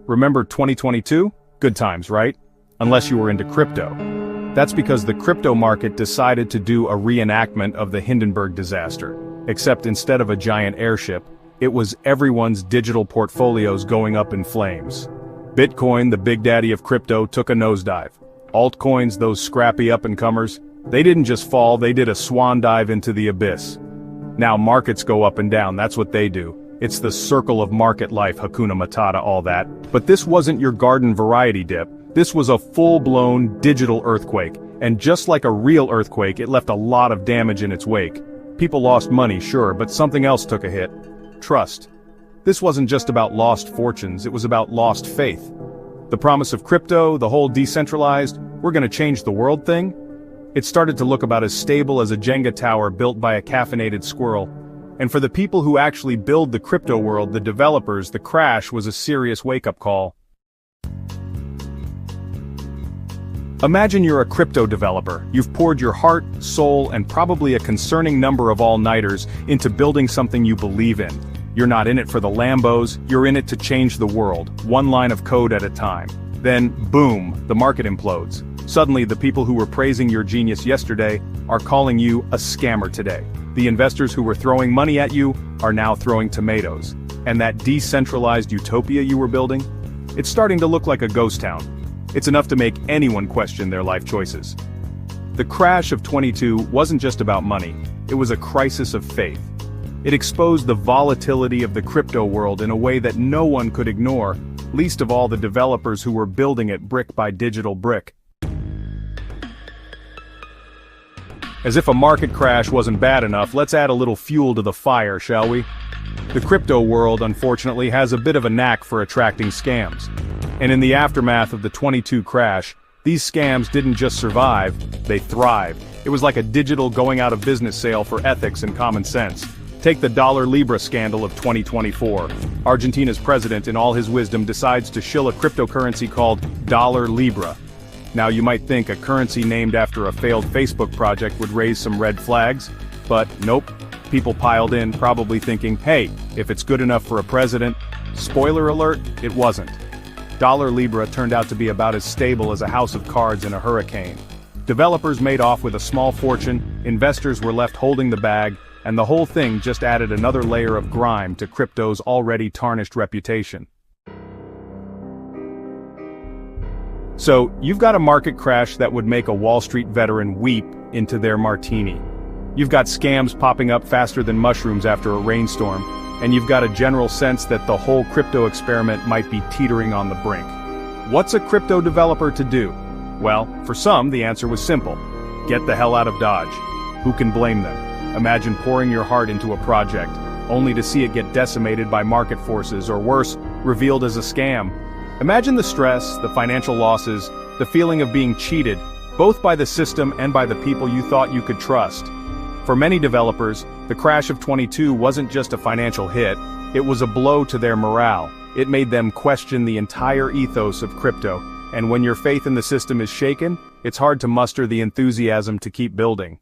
Remember 2022? Good times, right? Unless you were into crypto. That's because the crypto market decided to do a reenactment of the Hindenburg disaster. Except instead of a giant airship, it was everyone's digital portfolios going up in flames. Bitcoin, the big daddy of crypto, took a nosedive. Altcoins, those scrappy up-and-comers, they didn't just fall, they did a swan dive into the abyss. Now markets go up and down, that's what they do. It's the circle of market life, Hakuna Matata, all that. But this wasn't your garden variety dip. This was a full-blown digital earthquake. And just like a real earthquake, it left a lot of damage in its wake. People lost money, sure, but something else took a hit. Trust. This wasn't just about lost fortunes, it was about lost faith. The promise of crypto, the whole decentralized, we're gonna change the world thing? It started to look about as stable as a Jenga tower built by a caffeinated squirrel. And for the people who actually build the crypto world, the developers, the crash was a serious wake-up call. Imagine you're a crypto developer. You've poured your heart, soul, and probably a concerning number of all-nighters into building something you believe in. You're not in it for the Lambos, you're in it to change the world, one line of code at a time. Then, boom, the market implodes. Suddenly, the people who were praising your genius yesterday are calling you a scammer today. The investors who were throwing money at you are now throwing tomatoes. And that decentralized utopia you were building? It's starting to look like a ghost town. It's enough to make anyone question their life choices. The crash of 22 wasn't just about money, it was a crisis of faith. It exposed the volatility of the crypto world in a way that no one could ignore, least of all the developers who were building it brick by digital brick. As if a market crash wasn't bad enough, let's add a little fuel to the fire, shall we? The crypto world, unfortunately, has a bit of a knack for attracting scams. And in the aftermath of the 22 crash, these scams didn't just survive, they thrived. It was like a digital going out of business sale for ethics and common sense. Take the Dollar Libra scandal of 2024. Argentina's president, in all his wisdom, decides to shill a cryptocurrency called Dollar Libra. Now you might think a currency named after a failed Facebook project would raise some red flags, but nope. People piled in, probably thinking, hey, if it's good enough for a president. Spoiler alert, it wasn't. Dollar Libra turned out to be about as stable as a house of cards in a hurricane. Developers made off with a small fortune, investors were left holding the bag, and the whole thing just added another layer of grime to crypto's already tarnished reputation. So, you've got a market crash that would make a Wall Street veteran weep into their martini. You've got scams popping up faster than mushrooms after a rainstorm, and you've got a general sense that the whole crypto experiment might be teetering on the brink. What's a crypto developer to do? Well, for some, the answer was simple. Get the hell out of Dodge. Who can blame them? Imagine pouring your heart into a project, only to see it get decimated by market forces, or worse, revealed as a scam. Imagine the stress, the financial losses, the feeling of being cheated, both by the system and by the people you thought you could trust. For many developers, the crash of 22 wasn't just a financial hit, it was a blow to their morale. It made them question the entire ethos of crypto, and when your faith in the system is shaken, it's hard to muster the enthusiasm to keep building.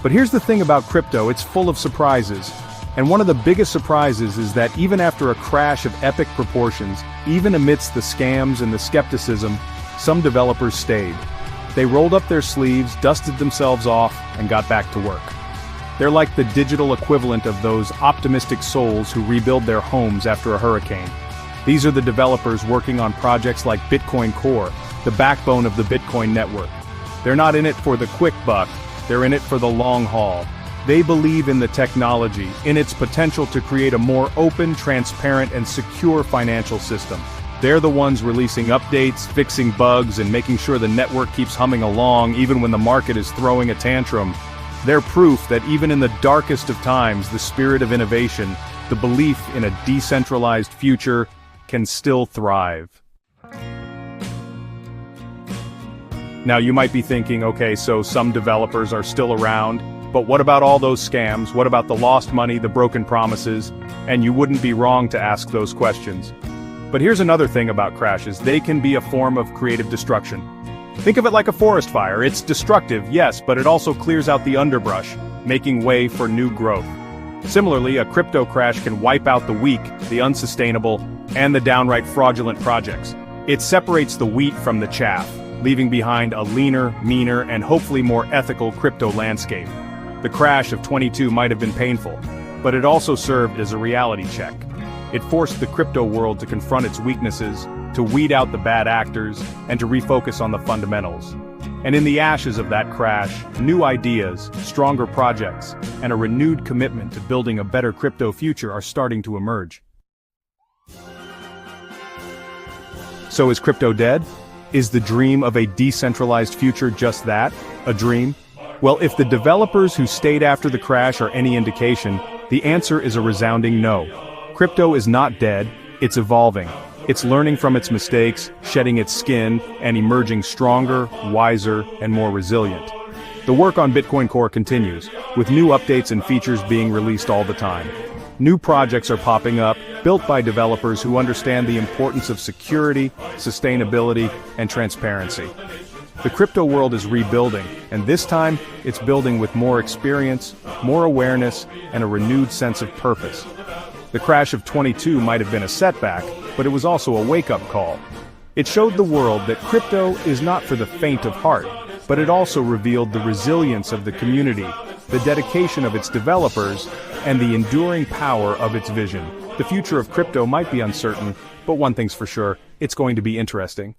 But here's the thing about crypto, it's full of surprises. And one of the biggest surprises is that even after a crash of epic proportions, even amidst the scams and the skepticism, some developers stayed. They rolled up their sleeves, dusted themselves off, and got back to work. They're like the digital equivalent of those optimistic souls who rebuild their homes after a hurricane. These are the developers working on projects like Bitcoin Core, the backbone of the Bitcoin network. They're not in it for the quick buck, they're in it for the long haul. They believe in the technology, in its potential to create a more open, transparent, and secure financial system. They're the ones releasing updates, fixing bugs, and making sure the network keeps humming along even when the market is throwing a tantrum. They're proof that even in the darkest of times, the spirit of innovation, the belief in a decentralized future, can still thrive. Now you might be thinking, okay, so some developers are still around, but what about all those scams? What about the lost money, the broken promises? And you wouldn't be wrong to ask those questions. But here's another thing about crashes, they can be a form of creative destruction. Think of it like a forest fire, it's destructive, yes, but it also clears out the underbrush, making way for new growth. Similarly, a crypto crash can wipe out the weak, the unsustainable, and the downright fraudulent projects. It separates the wheat from the chaff, leaving behind a leaner, meaner, and hopefully more ethical crypto landscape. The crash of 22 might have been painful, but it also served as a reality check. It forced the crypto world to confront its weaknesses, to weed out the bad actors, and to refocus on the fundamentals. And in the ashes of that crash, new ideas, stronger projects, and a renewed commitment to building a better crypto future are starting to emerge. So is crypto dead? Is the dream of a decentralized future just that, a dream? Well, if the developers who stayed after the crash are any indication, the answer is a resounding no. Crypto is not dead, it's evolving. It's learning from its mistakes, shedding its skin, and emerging stronger, wiser, and more resilient. The work on Bitcoin Core continues, with new updates and features being released all the time. New projects are popping up, built by developers who understand the importance of security, sustainability, and transparency. The crypto world is rebuilding, and this time, it's building with more experience, more awareness, and a renewed sense of purpose. The crash of 22 might have been a setback, but it was also a wake-up call. It showed the world that crypto is not for the faint of heart, but it also revealed the resilience of the community, the dedication of its developers, and the enduring power of its vision. The future of crypto might be uncertain, but one thing's for sure, it's going to be interesting.